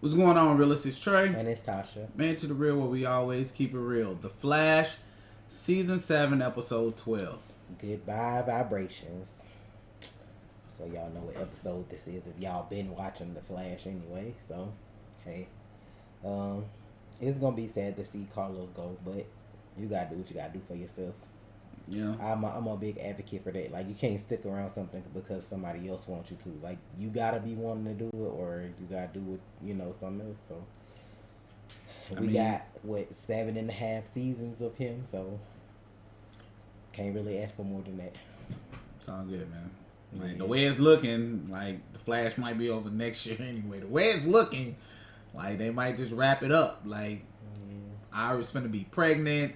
What's going on, Real? It's Trey. And it's Tasha. Man to the Real, where we always keep it real. The Flash, Season 7, Episode 12. Goodbye vibrations. So y'all know what episode this is if y'all been watching The Flash anyway. So, hey. It's going to be sad to see Carlos go, but you got to do what you got to do for yourself. Yeah. I'm a big advocate for that. Like, you can't stick around something because somebody else wants you to. Like, you gotta be wanting to do it, or you gotta do it, something else. So we got 7.5 seasons of him, so can't really ask for more than that. Sound good, man. Like, the way it's looking, like the Flash might be over next year anyway. The way it's looking, like they might just wrap it up. Like Iris finna be pregnant.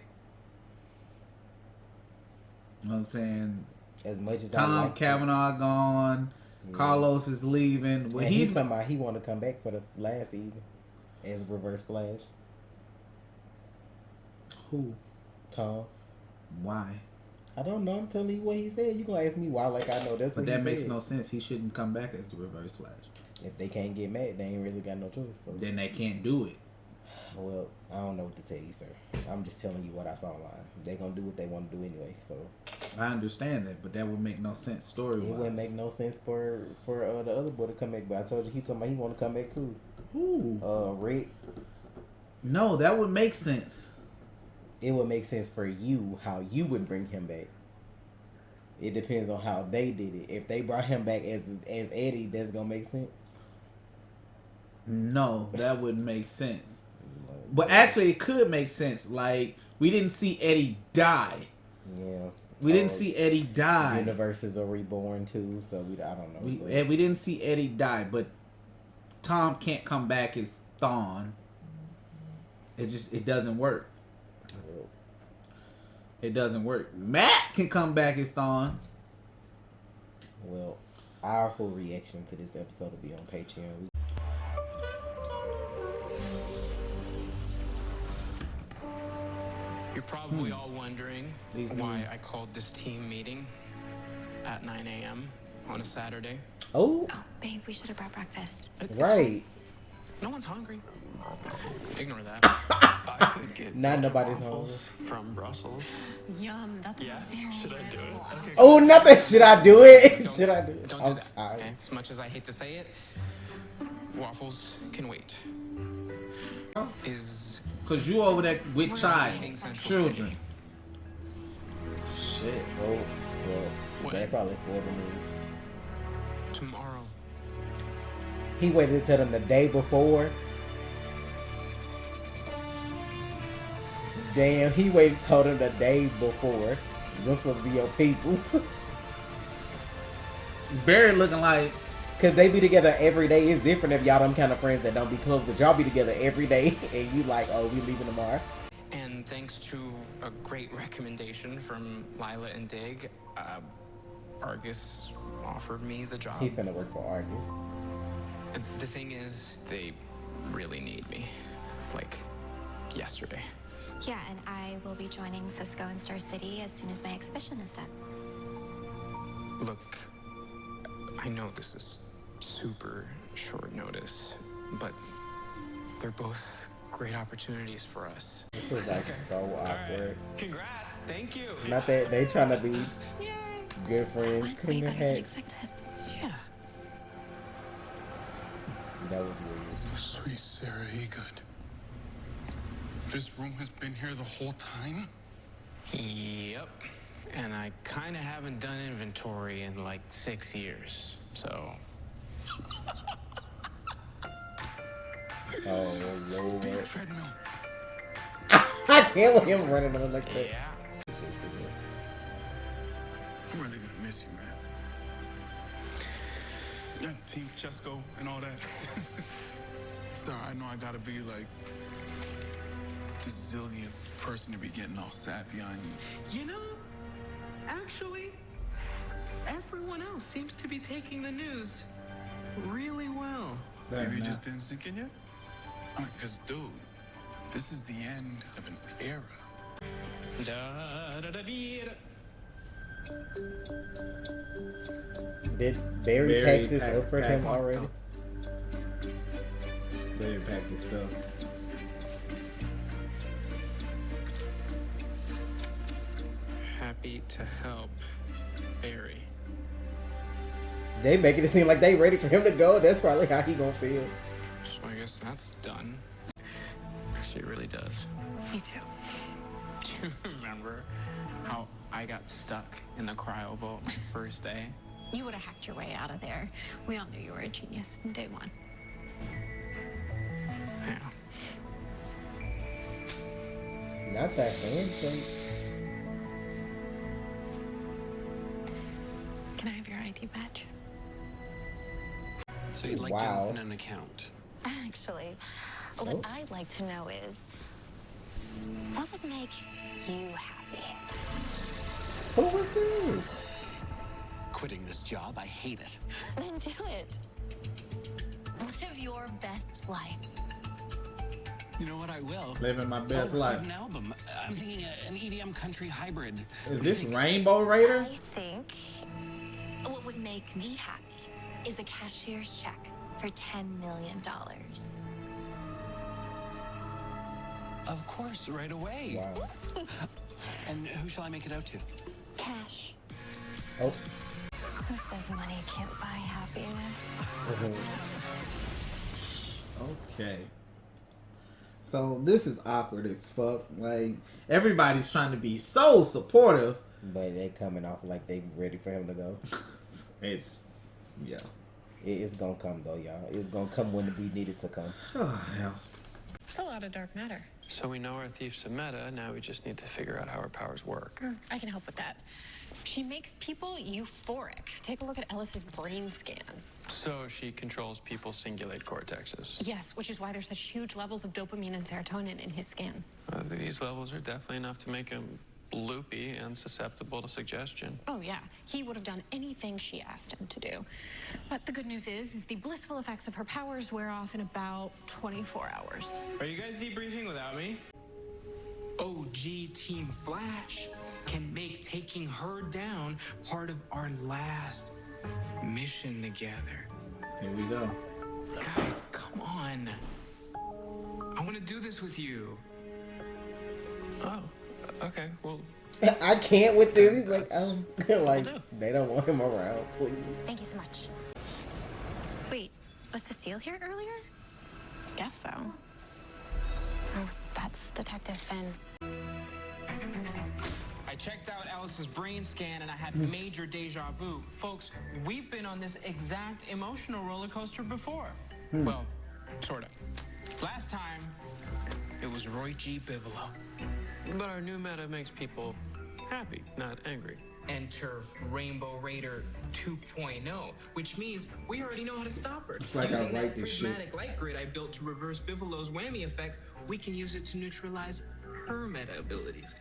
You know what I'm saying? As much as Tom Cavanaugh gone, Carlos is leaving. Well, and he's talking about he want to come back for the last season as Reverse Flash. Who? Tom. Why? I don't know. I'm telling you what he said. You gonna ask me why? Like I know that's. But what that he makes said. no sense. He shouldn't come back as the Reverse Flash. If they can't get mad, they ain't really got no choice. So. Then they can't do it. Well, I don't know what to tell you, sir. I'm just telling you what I saw online. They gonna do what they want to do anyway. So I understand that, but that would make no sense story-wise. It wouldn't make no sense for the other boy to come back. But I told you he talking about he want to come back too. Who? Rick. No, that would make sense. It would make sense for you how you would bring him back. It depends on how they did it. If they brought him back as Eddie, that's gonna make sense. No, that wouldn't make sense. But actually, it could make sense. Like, we didn't see Eddie die. Yeah. We didn't see Eddie die. Universes are reborn too, so I don't know. We didn't see Eddie die, but Tom can't come back as Thawne. It doesn't work. It doesn't work. Matt can come back as Thawne. Well, our full reaction to this episode will be on Patreon. You're probably all wondering why I called this team meeting at 9 a.m. on a Saturday. Oh, babe, we should have brought breakfast. Right. No one's hungry. Ignore that. I could get Not nobody's waffles from Brussels. Yum, that's Yeah, should I do it? Okay. Oh, nothing. Should I do it? Should I do it? Don't I'm do that. tired. Okay? As much as I hate to say it, waffles can wait. Cause you over there with children. Shit. Well, they probably spoiled the movie. Tomorrow. He waited to tell them the day before. Damn, he waited told them the day before. You're supposed to be your people. Barry looking like. Cause they be together every day. It's different if y'all them kind of friends that don't be close, but y'all be together every day, and you like, oh, we leaving tomorrow. And thanks to a great recommendation from Lila and Dig, Argus offered me the job. He finna work for Argus. The thing is, they really need me. Like, yesterday. Yeah, and I will be joining Cisco in Star City as soon as my exhibition is done. Look, I know this is super short notice, but they're both great opportunities for us. This is like so awkward. Right. Congrats, thank you. Not that they trying to be good friends. Went Couldn't way have better than had. expected. Yeah. That was weird. Sweet Sarah Egood. This room has been here the whole time? Yep. And I kind of haven't done inventory in like 6 years, so. Oh, Lord. Speed treadmill. I can't with him running on like that. Yeah. I'm really gonna miss you, man. Yeah, Team Chesco and all that. Sorry, I know I gotta be like the zillionth person to be getting all sappy on you. You know, actually, everyone else seems to be taking the news really well. Maybe it just didn't sink in yet? Because, dude, this is the end of an era. Did Barry pack this up for him already? Better pack this stuff. Happy to help, Barry. They making it seem like they ready for him to go. That's probably how he gonna feel. So I guess that's done. Actually, it really does. Me too. Do you remember how I got stuck in the cryo boat my first day? You would have hacked your way out of there. We all knew you were a genius from day one. Yeah. Not that handshake. Can I have your ID badge? So you'd like Wow. to open an account? Actually, what Oh. I'd like to know is, what would make you happy? Who was this? Quitting this job, I hate it. Then do it. Live your best life. You know what, I will. Living my best I'll life. record an album. I'm thinking an EDM country hybrid. Is What do you this think? Rainbow Raider? I think what would make me happy is a cashier's check for $10 million. Of course, right away. Wow. And who shall I make it out to? Cash. Oh. Who says money can't buy happiness? Okay. So this is awkward as fuck. Like, everybody's trying to be so supportive. But they coming off like they ready for him to go. It's, yeah. It's gonna come though, y'all. It's gonna come when we need it to come. Oh, hell. It's a lot of dark matter. So we know our thief's a meta, now we just need to figure out how her powers work. I can help with that. She makes people euphoric. Take a look at Ellis's brain scan. So she controls people's cingulate cortexes. Yes, which is why there's such huge levels of dopamine and serotonin in his scan. These levels are definitely enough to make him loopy and susceptible to suggestion. Oh yeah, he would have done anything she asked him to do. But the good news is the blissful effects of her powers wear off in about 24 hours. Are you guys debriefing without me? OG Team Flash can make taking her down part of our last mission together. Here we go. Guys, come on. I want to do this with you. Oh, okay, well, I can't with this. He's like, like do. they don't want him around, please. Thank you so much. Wait, was Cecile here earlier? Guess so. Oh, that's Detective Finn. I checked out Alice's brain scan and I had major deja vu. Folks, we've been on this exact emotional roller coaster before. Well, sort of. Last time, it was Roy G. Bivolo. but our new meta makes people happy, not angry. Enter Rainbow Raider 2.0, which means we already know how to stop her. It's like I Using write that this prismatic shit. light grid I built to reverse Bivolo's whammy effects, we can use it to neutralize her meta abilities.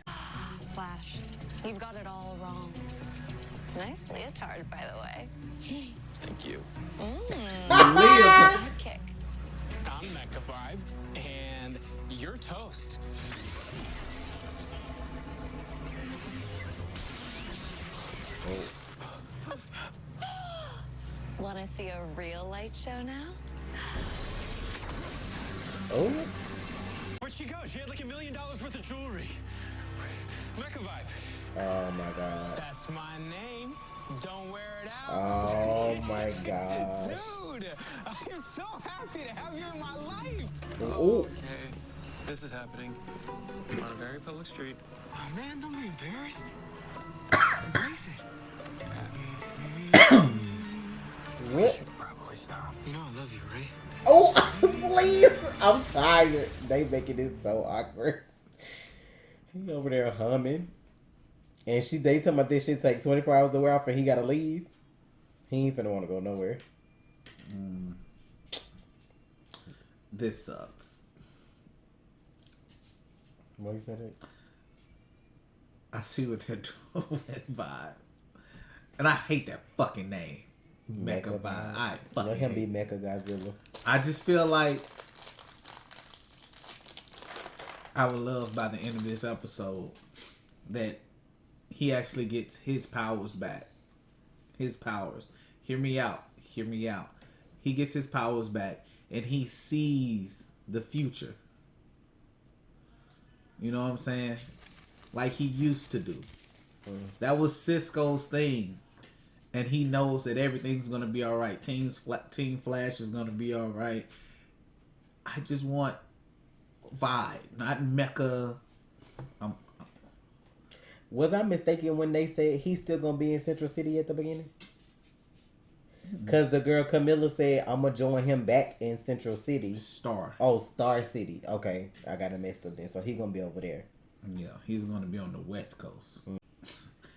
Flash, you've got it all wrong. Nice leotard, by the way. Thank you. Sidekick. I'm Mecha Vibe, and you're toast. Want to see a real light show now? Oh, Where'd she go? She had like $1 million worth of jewelry. Mecha Vibe. oh my god. That's my name. Don't wear it out. Oh my god. Dude, I am so happy to have you in my life. Oh, Okay, this is happening on a very public street. Oh, man, don't be embarrassed. Embrace it. what? Probably stop. You know I love you, right? Oh, please. I'm tired. They making this so awkward. He over there humming. And they talking about this shit take 24 hours to wear off and he gotta leave. He ain't finna wanna go nowhere. This sucks. What you said it? I see what they're doing with Vibe. And I hate that fucking name. Mecha Vibe. I fucking Let him be hate it. Mecha Godzilla. I just feel like I would love by the end of this episode that he actually gets his powers back. His powers. Hear me out. Hear me out. He gets his powers back and he sees the future. You know what I'm saying? Like he used to do. That was Cisco's thing. And he knows that everything's going to be all right. Team Flash is going to be all right. I just want vibe, not mecha. Was I mistaken when they said he's still going to be in Central City at the beginning? Because the girl Camilla said, I'm going to join him back in Central City. Star. Oh, Star City. Okay. I got it messed up then. So he's going to be over there. Yeah, he's going to be on the West Coast.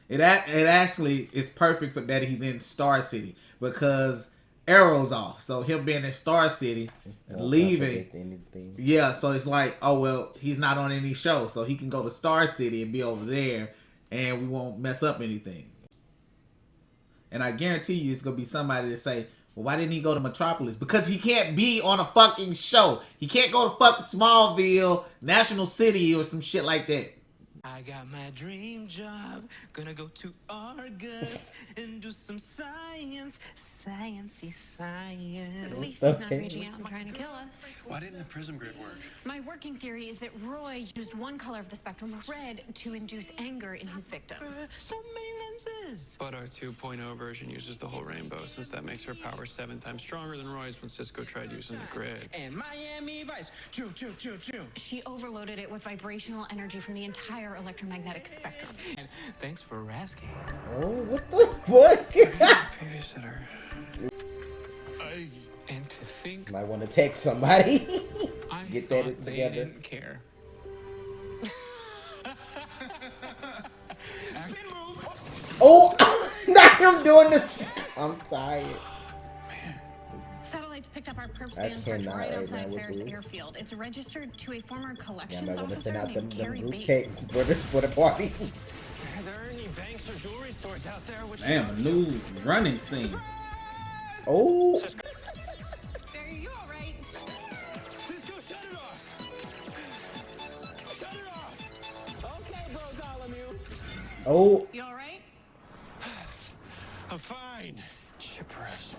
It actually is perfect for that he's in Star City because Arrow's off. So him being in Star City and leaving. Yeah, so it's like, oh, well, he's not on any show. So he can go to Star City and be over there and we won't mess up anything. And I guarantee you it's going to be somebody to say, well, why didn't he go to Metropolis? Because he can't be on a fucking show. He can't go to fucking Smallville, National City, or some shit like that. I got my dream job, gonna go to Argus and do some science, sciencey science. At least he's not reaching out and trying to kill us. Why didn't the prism grid work? My working theory is that Roy used one color of the spectrum, red, to induce anger in his victims. So many lenses. But our 2.0 version uses the whole rainbow, since that makes her power 7 times stronger than Roy's when Cisco tried using the grid. And Miami Vice, choo choo choo choo. She overloaded it with vibrational energy from the entire electromagnetic spectrum. And thanks for asking. Oh, what the fuck? Babysitter. And to think Might want to text somebody. I Get thought that they together. didn't care. Oh, not him doing this. I'm tired. Satellites picked up our perp I scan perch cannot right right outside now with Ferris this. Airfield. It's registered to a former Yeah, I'm collections not gonna officer send out them named Carrie group Bates. texts for the party. Are there any banks or jewelry stores out there? Which Damn, a new running scene. Oh, Barry, you all right? Cisco, shut it off! Shut it off! Okay, Bartholomew. oh, You all right? I'm fine. Chipperish.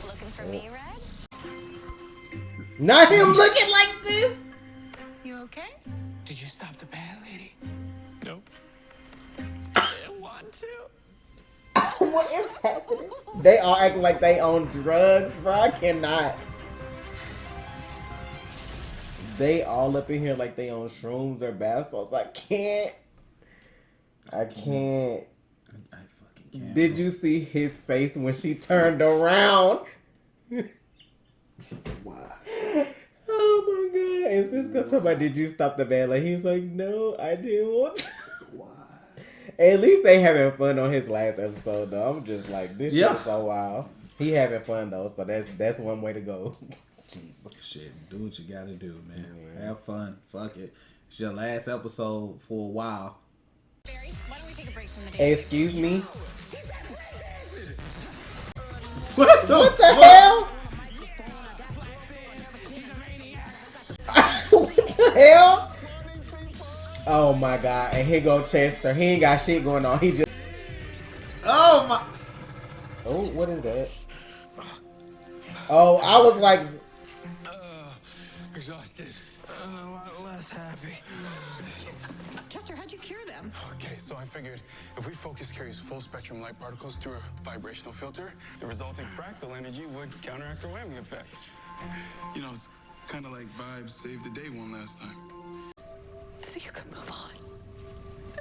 Looking for me, Red? not him looking like this. You okay? Did you stop the bad lady? Nope. I didn't want to. What is happening? They all acting like they on drugs, bro. I cannot. They all up in here like they on shrooms or bath salts. I can't. I fucking can't. Did you see his face when she turned around? Why? Oh my god. And Cisco talking about, did you stop the band? Like, he's like, no, I didn't want to. Why? At least they having fun on his last episode, though. I'm just like, this Yeah. shit is so wild. He having fun, though, so that's one way to go. Jesus. Shit, do what you gotta do, man. Yeah. Have fun. Fuck it. It's your last episode for a while. Barry, why don't we take a break from the day? Excuse me? What the, What the hell? What the hell? Oh my god. And here go Chester. He ain't got shit going on. He just... Oh my. Oh, what is that? Oh, I was like... Exhausted. A lot less happy. Chester, how'd you cure them? Okay, so I figured if we focus Carrie's full spectrum light particles through a vibrational filter, the resulting fractal energy would counteract the whammy effect. You know, it's kind of like Vibes saved the day one last time. So you could move on.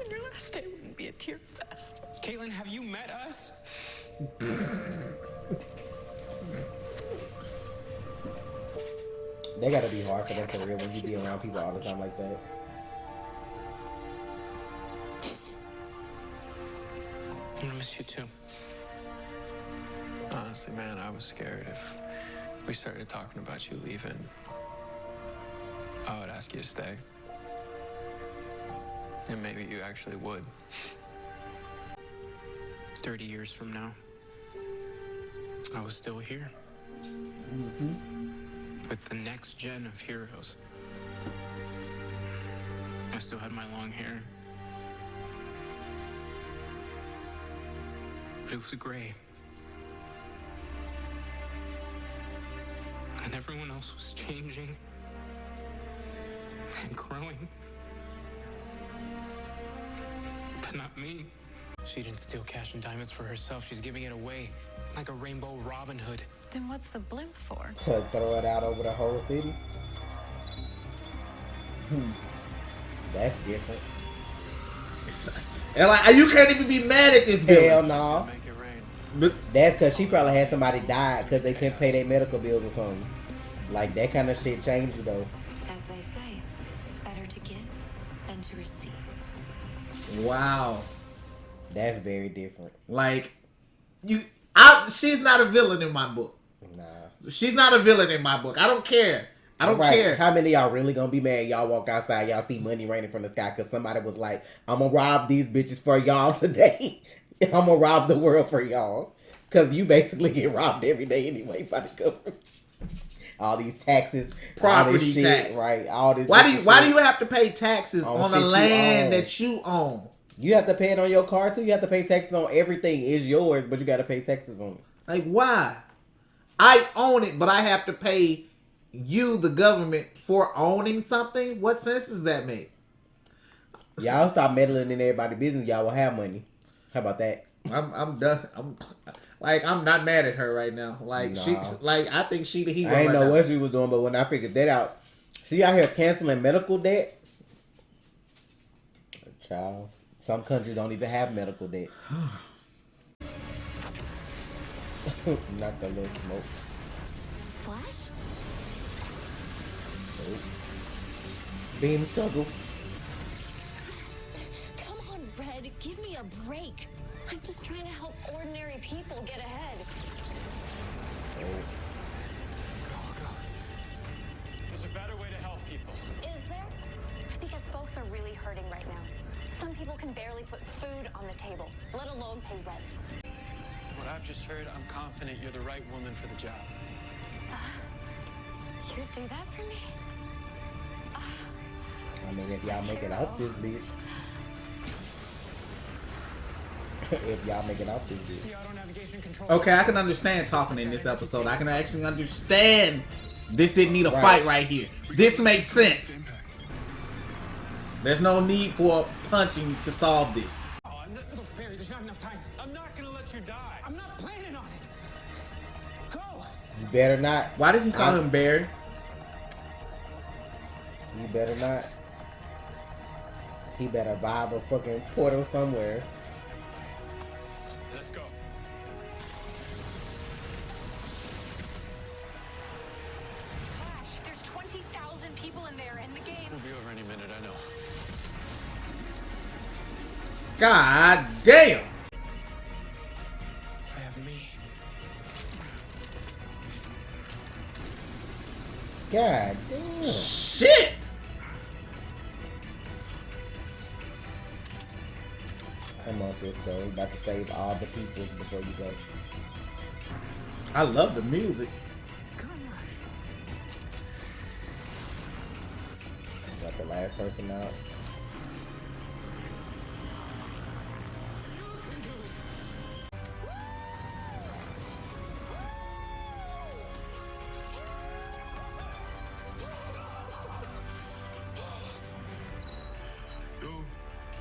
And your last day wouldn't be a tear fest. Caitlin, have you met us? They gotta be hard for them for real when you be around people all the time like that. I'm gonna miss you too. Honestly, man, I was scared if we started talking about you leaving, I would ask you to stay. And maybe you actually would. 30 years from now, I was still here. With the next gen of heroes. I still had my long hair. But it was gray. And everyone else was changing and growing. But not me. She didn't steal cash and diamonds for herself. She's giving it away like a rainbow Robin Hood. Then what's the blimp for? To throw it out over the whole city. That's different. And like, you can't even be mad at this bill. Hell no. Make it rain. But That's because she probably had somebody die because they couldn't pay their medical bills or something. Like, that kind of shit changed you, though. As they say, it's better to give than to receive. wow, That's very different. like she's not a villain in my book. Nah. She's not a villain in my book. I don't care. I don't care. How many of y'all really gonna be mad? Y'all walk outside, y'all see money raining from the sky because somebody was like, I'm gonna rob these bitches for y'all today. I'm gonna rob the world for y'all. Because you basically get robbed every day anyway by the government. All these taxes, Property all this shit, tax. right? All this. Why do shit. you have to pay taxes on the shit you land own. that you own? You have to pay it on your car too. You have to pay taxes on everything. It's yours, but you got to pay taxes on it. Like, why? I own it, but I have to pay you, the government, for owning something? What sense does that make? Y'all stop meddling in everybody's business. Y'all will have money. How about that? I'm done. I'm not mad at her right now. Like, I think she the hero. I ain't right know now. what she was doing, but when I figured that out, she out here canceling medical debt. Child, some countries don't even have medical debt. Not the little smoke. Flash? Nope. Beam struggle. Come on, Red. Give me a break. I'm just trying to help ordinary people get ahead. There's a better way to help people. Is there? Because folks are really hurting right now. Some people can barely put food on the table, let alone pay rent. What I've just heard, I'm confident you're the right woman for the job. You'd do that for me? I mean, if y'all make it off this bitch. If y'all make it off this bitch. The auto navigation control. Okay, I can understand talking in this episode. I can actually understand this didn't need a fight right here. This makes sense. There's no need for punching to solve this. Look, Barry, there's not enough time. I'm not gonna let you die. I'm not planning on it. Go. You better not. Why did he call him Barry? You better not. He better vibe a fucking portal somewhere. Let's go. Flash, there's 20,000 people in there, and the game. We'll be over any minute, I know. God damn. I have me. God damn. Shit. Come on, Cisco. We about to save all the people before you go. I love the music. Got the last person out. Dude,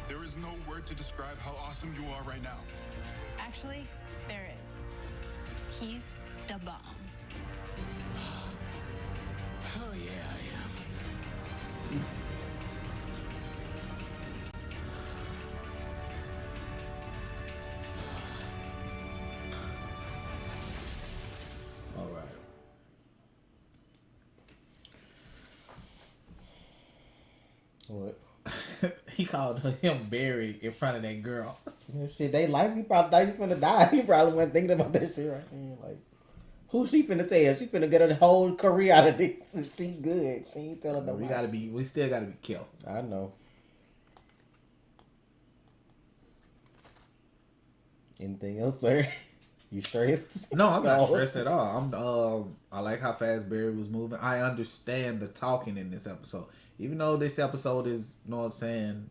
there is no word to describe how awesome you are right now. Actually, there is. He's the bomb. Oh yeah, I am. All right. What? He called him Barry in front of that girl. Yeah, shit, they life. He probably thought he was finna die. He probably wasn't thinking about that shit right then. Like, who she finna tell? She finna get her whole career out of this. She good. She ain't telling nobody. We still gotta be careful. I know. Anything else, sir? You stressed? No, I'm not No. stressed at all. I like how fast Barry was moving. I understand the talking in this episode. Even though this episode is, you know what I'm saying,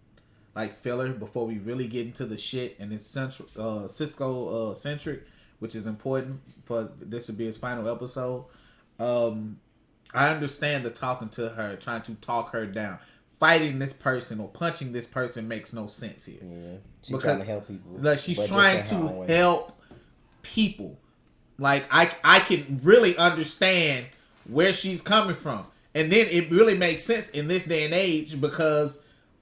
like filler before we really get into the shit, and it's Cisco centric, which is important for this to be his final episode. I understand the talking to her, trying to talk her down. Fighting this person or punching this person makes no sense here. Yeah, she's trying to help people. Like she's trying to help people. Like I can really understand where she's coming from, and then it really makes sense in this day and age because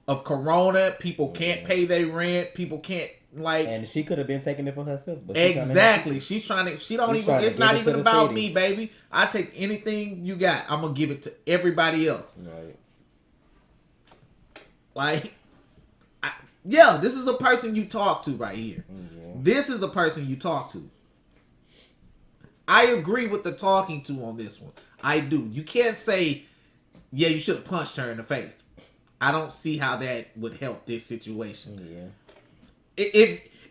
of Corona. People can't pay their rent. People can't like. And she could have been taking it for herself. But exactly. She's trying to. She don't even. It's not even about me, baby. I take anything you got. I'm gonna give it to everybody else. Right. Like, yeah, this is a person you talk to right here. Yeah. This is the person you talk to. I agree with the talking to on this one. I do. You can't say, yeah, you should have punched her in the face. I don't see how that would help this situation. Yeah.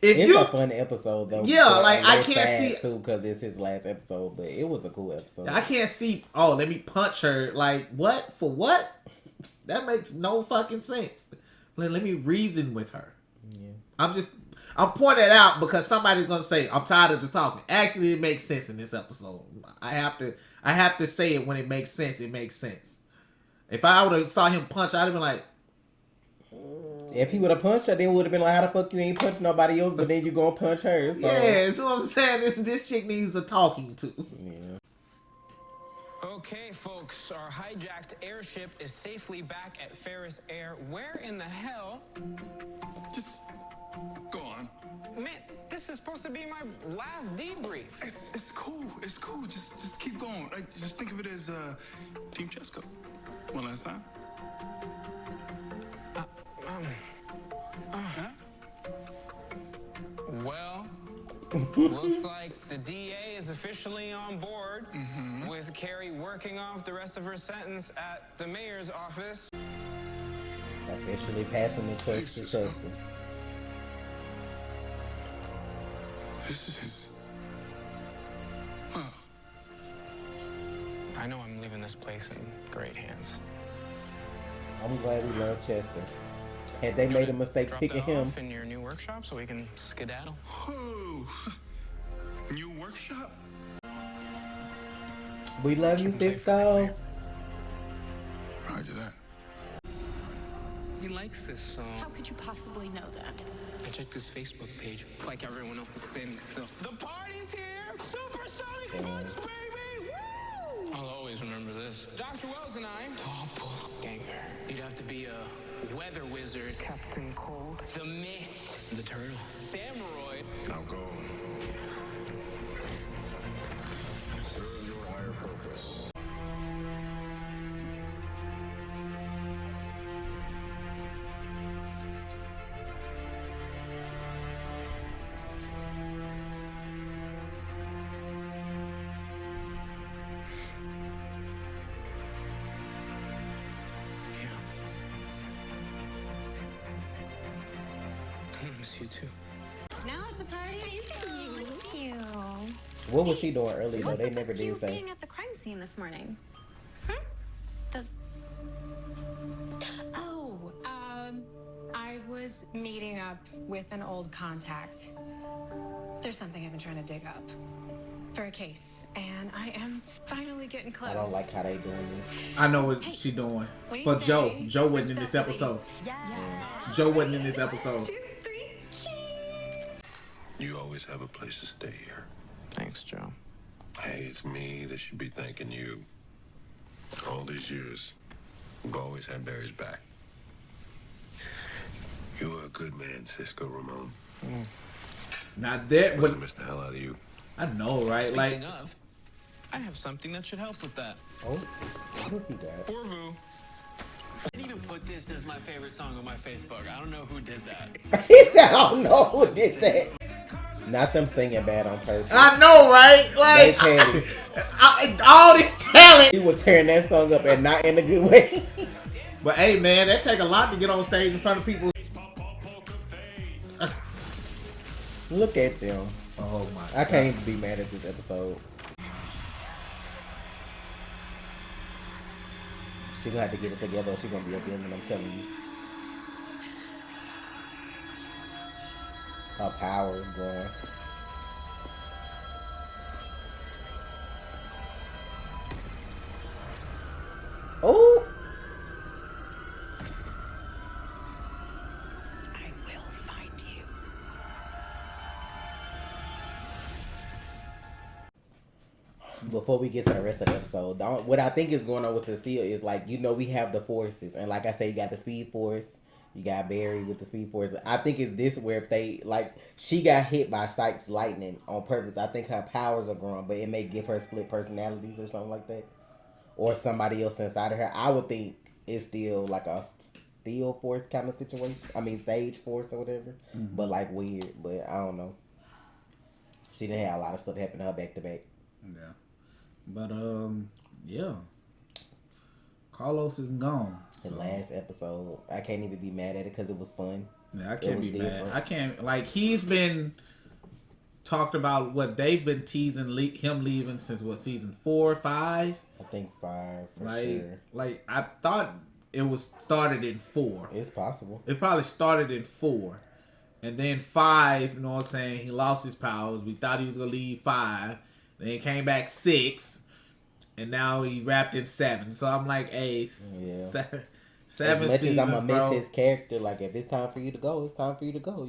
It's a fun episode though. Yeah, like I can't see too because it's his last episode, but it was a cool episode. I can't see. Oh, let me punch her. Like what? For what? That makes no fucking sense. Let me reason with her. Yeah. I'm pointing it out because somebody's gonna say I'm tired of the talking. Actually, it makes sense in this episode. I have to say it when it makes sense. It makes sense. If I would have saw him punch, I'd have been like. If he would have punched her, then would have been like, how the fuck you ain't punch nobody else, but then you gonna punch her. So. Yeah, that's what I'm saying. This chick needs a talking to. Yeah. Okay, folks, our hijacked airship is safely back at Ferris Air. Where in the hell? Just go on. Man, this is supposed to be my last debrief. It's cool. It's cool. Just keep going. Like, just think of it as Team Cisco. One last time. Huh? Well, looks like the DA is officially on board with Carrie working off the rest of her sentence at the mayor's office. Officially passing the trust to Chester. This is... Well... I know I'm leaving this place in great hands. I'm glad we love Chester. Had they made a mistake picking him in your new workshop so we can skedaddle? Whoa! New workshop? We love you, Cisco. Roger that. He likes this song. How could you possibly know that? I checked his Facebook page. It's like everyone else is standing still. The party's here! Supersonic Punch, baby! Woo! I'll always remember this. Dr. Wells and I... Doppelganger. You'd have to be a weather wizard. Captain Cold. The Mist. The Turtle. Samuroid. Now go. Serve your higher purpose. You too. Now it's a party. Thank you. What was she doing earlier though? They never did you say. Being at the crime scene this morning. I was meeting up with an old contact. There's something I've been trying to dig up for a case, and I am finally getting close. I don't like how they doing this. I know what she doing. For Joe. Joe wasn't in this episode. Joe wasn't in this episode. 2, 3, cheese. You always have a place to stay here. Thanks, Joe. Hey, it's me that should be thanking you. All these years, we've always had Barry's back. You were a good man, Cisco Ramon. Now that would miss the hell out of you. I know, right? Speaking of, I have something that should help with that. Oh, what he got? Orvu. I didn't even put this as my favorite song on my Facebook. I don't know who did that. He said, I don't know who did that. Not them singing bad on purpose. I know, right? Like, all this talent. He was tearing that song up and not in a good way. But hey, man, that take a lot to get on stage in front of people. Look at them. Oh my! I can't even be mad at this episode. She gonna have to get it together or she gonna be a villain, I'm telling you. Her power is growing. before we get to the rest of the episode, what I think is going on with Cecile is like, you know, we have the forces, and like I say, you got the Speed Force, you got Barry with the Speed Force. I think it's this where if they like, she got hit by Sykes' lightning on purpose. I think her powers are growing, but it may give her split personalities or something like that, or somebody else inside of her. I would think it's still like a Steel Force kind of situation. I mean, Sage Force or whatever, but like weird. But I don't know. She didn't have a lot of stuff happen to her back to back. Yeah. But, yeah. Carlos is gone. The last episode, I can't even be mad at it because it was fun. Yeah, I can't be mad. I can't, like, he's been talked about what they've been teasing him leaving since, what, season 4 or 5? I think 5 for like, sure. Like, I thought it was started in 4. It's possible. It probably started in 4. And then 5, you know what I'm saying, he lost his powers. We thought he was going to leave 5. Then he came back 6. And now he wrapped in 7. So I'm like, hey, seven as much seasons, as I'm going to bro. miss his character, like, if it's time for you to go, it's time for you to go.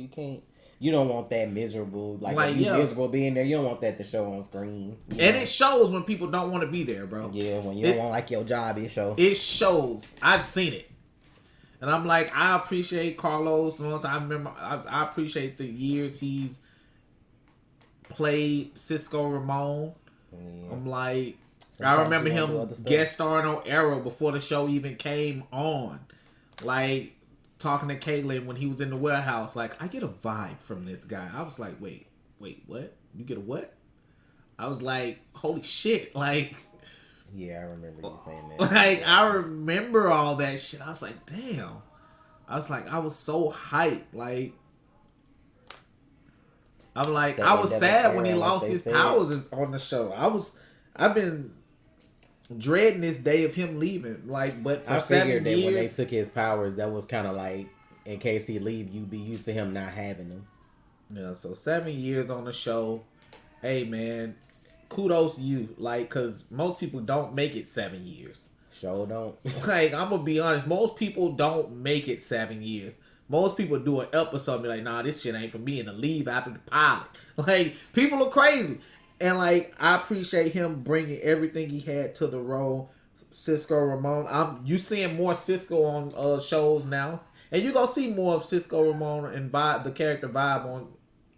You don't want that miserable, like if you miserable being there, you don't want that to show on screen. And it shows when people don't want to be there, bro. Yeah, when you don't want like your job, it shows. It shows. I've seen it. And I'm like, I appreciate Carlos. I remember, I appreciate the years he's played Cisco Ramon. Yeah. I'm like, sometimes I remember him guest starring on Arrow before the show even came on. Like, talking to Caitlin when he was in the warehouse. Like, I get a vibe from this guy. I was like, wait, what? You get a what? I was like, holy shit. Like, yeah, I remember you saying that. Like, I remember all that shit. I was like, damn. I was so hyped. Like, I'm like, I was sad when he lost his powers on the show. I've been dreading this day of him leaving. Like, but for I 7 figured that years, when they took his powers, that was kind of like, in case he leave, you be used to him not having them. Yeah, so 7 years on the show. Hey, man, kudos to you. Like, because most people don't make it 7 years. Sure don't. Like, I'm going to be honest. Most people don't make it 7 years. Most people do an episode and be like, nah, this shit ain't for me, and to leave after the pilot. Like, people are crazy. And, like, I appreciate him bringing everything he had to the role. Cisco Ramon. You seeing more Cisco on shows now. And you're going to see more of Cisco Ramon and the character Vibe on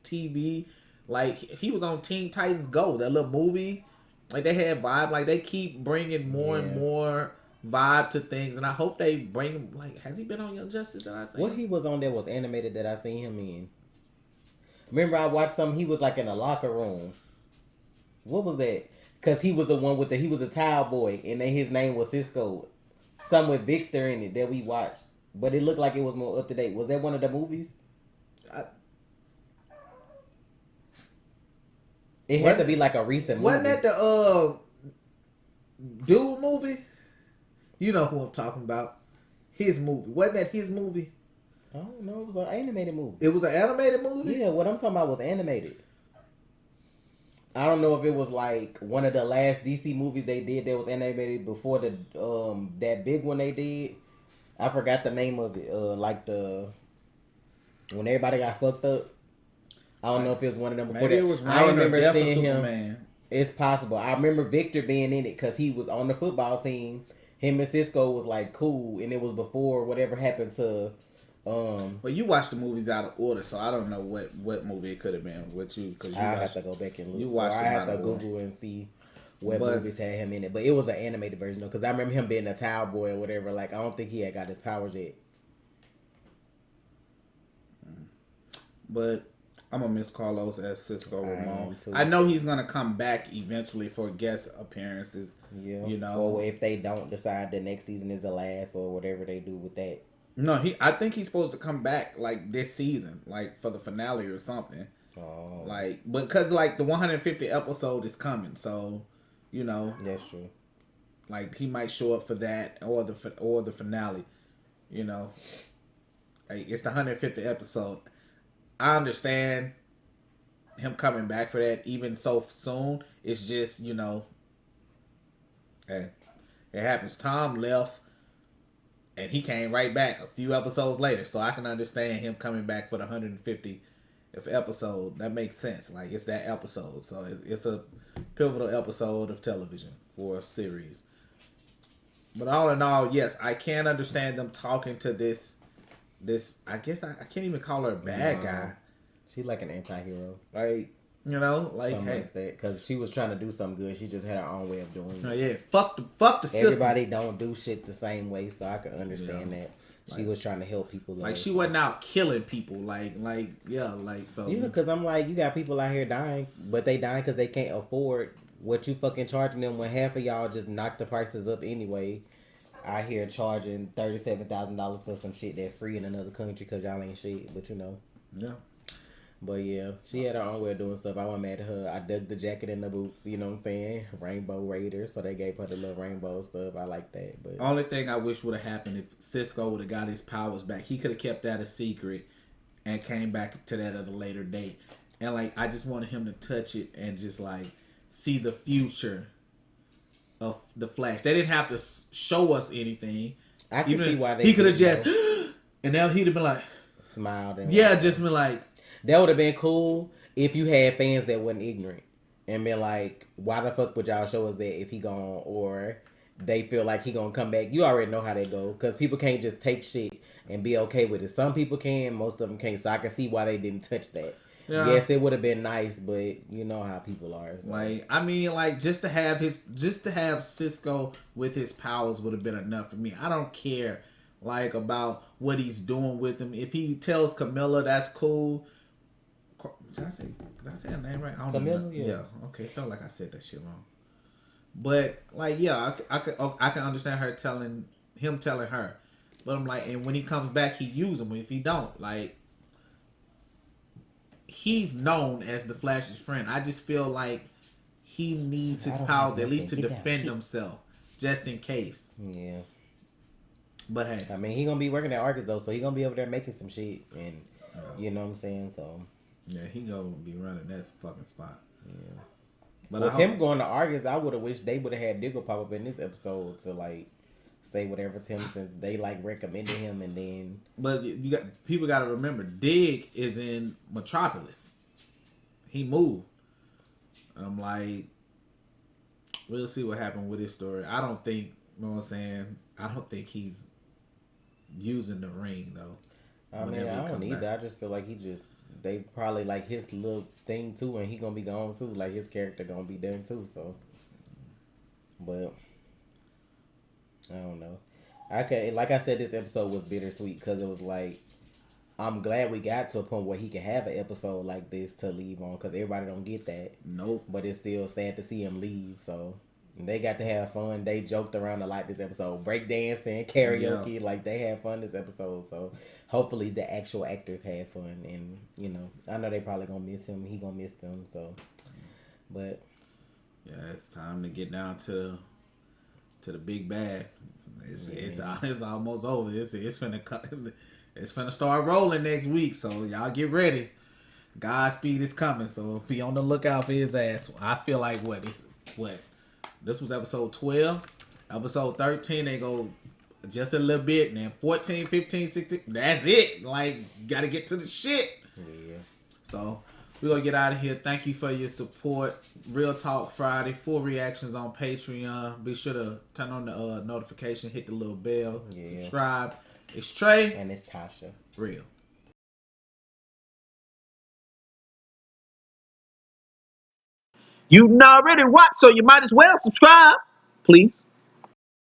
TV. Like, he was on Teen Titans Go, that little movie. Like, they had Vibe. Like, they keep bringing more and more Vibe to things. And I hope they bring him. Like, has he been on Young Justice that I seen? What he was on there was animated that I seen him in. Remember I watched something, he was like in a locker room. What was that? Because he was the one with he was a towel boy. And then his name was Cisco. Some with Victor in it that we watched. But it looked like it was more up to date. Was that one of the movies? It had to be like a recent movie. Wasn't that the Dude movie? You know who I'm talking about. His movie. Wasn't that his movie? I don't know. It was an animated movie. It was an animated movie? Yeah, what I'm talking about was animated. I don't know if it was like one of the last DC movies they did that was animated before the that big one they did. I forgot the name of it. Like when everybody got fucked up. I don't know if it was one of them before. Maybe that. It was I remember seeing him. Superman. It's possible. I remember Victor being in it because he was on the football team. Him and Cisco was like cool, and it was before whatever happened to. Well, you watched the movies out of order, so I don't know what movie it could have been with you. Because I have to go back and look. You watched. I have to Google and see what movies had him in it, but it was an animated version though. Because I remember him being a towel boy or whatever. Like I don't think he had got his powers yet. But I'm gonna miss Carlos as Cisco Ramon. I know he's gonna come back eventually for guest appearances. Yeah, you know, or if they don't decide the next season is the last or whatever they do with that. No, I think he's supposed to come back like this season, like for the finale or something. Oh, like because like the 150 episode is coming, so you know that's true. Like he might show up for that or the finale. You know, like it's the 150 episode. I understand him coming back for that even so soon. It's just, you know, hey, it happens. Tom left and he came right back a few episodes later. So I can understand him coming back for the 150 if episode, that makes sense. Like it's that episode, so it's a pivotal episode of television for a series. But all in all, yes, I can understand them talking to this. I guess I can't even call her a bad guy. She's like an anti-hero. Like, you know, like, something hey, like that, because she was trying to do something good. She just had her own way of doing it. Yeah, fuck the system. Everybody don't do shit the same way, so I can understand that. She was trying to help people. Like she wasn't out killing people. Like so. Yeah, because I'm like, you got people out here dying, but they dying because they can't afford what you fucking charging them when half of y'all just knock the prices up anyway. Out here charging $37,000 for some shit that's free in another country because y'all ain't shit, but you know. Yeah. But yeah, she had her own way of doing stuff. I wasn't mad at her. I dug the jacket in the boots, you know what I'm saying? Rainbow Raiders, so they gave her the little rainbow stuff. I like that. But only thing I wish would have happened if Cisco would have got his powers back. He could have kept that a secret and came back to that at a later date. And like, I just wanted him to touch it and just like see the future of the Flash. They didn't have to show us anything. I can see why they. He could have just, and now he'd have been like, smiled. And just been like. That would have been cool if you had fans that wasn't ignorant and been like, why the fuck would y'all show us that if he gone, or they feel like he gonna come back. You already know how they go, because people can't just take shit and be okay with it. Some people can, most of them can't, so I can see why they didn't touch that. Yeah. Yes, it would have been nice, but you know how people are. So. Like, I mean, like, just to have Cisco with his powers would have been enough for me. I don't care, like, about what he's doing with him. If he tells Camilla, that's cool. Did I say her name right? I don't Camilla, know. yeah. Okay, it felt like I said that shit wrong. But like, yeah, I can understand telling her. But I'm like, and when he comes back, he use him. If he don't, like, he's known as the Flash's friend. I just feel like he needs his powers at least to defend himself, just in case. Yeah. But hey, I mean, he gonna be working at Argus though, so he gonna be over there making some shit, and you know what I'm saying. So. Yeah, he gonna be running that fucking spot. Yeah. But with him going to Argus, I would have wished they would have had Diggle pop up in this episode to like say whatever to him, since they like recommended him, and then. But people got to remember, Dig is in Metropolis. He moved. I'm like, we'll see what happened with his story. I don't think, you know what I'm saying? I don't think he's using the ring though. I mean, I don't either. I just feel like they probably like his little thing too, and he gonna be gone too. Like his character gonna be done too. So, but I don't know. Like I said, this episode was bittersweet because it was like, I'm glad we got to a point where he can have an episode like this to leave on, because everybody don't get that. Nope. But it's still sad to see him leave. So they got to have fun. They joked around a lot this episode. Breakdancing, karaoke, like they had fun this episode. So hopefully the actual actors had fun, and you know, I know they probably gonna miss him. He gonna miss them. So, but yeah, it's time to get down to the big bad. It's almost over. It's finna start rolling next week. So y'all get ready. Godspeed is coming. So be on the lookout for his ass. I feel like this was episode 12. Episode 13, they go just a little bit. And then 14, 15, 16, that's it. Like, gotta get to the shit. Yeah. So, we're gonna get out of here. Thank you for your support. Real Talk Friday. Full reactions on Patreon. Be sure to turn on the notification. Hit the little bell. Yeah. Subscribe. It's Trey. And it's Tasha. Real. You already watched, so you might as well subscribe, please.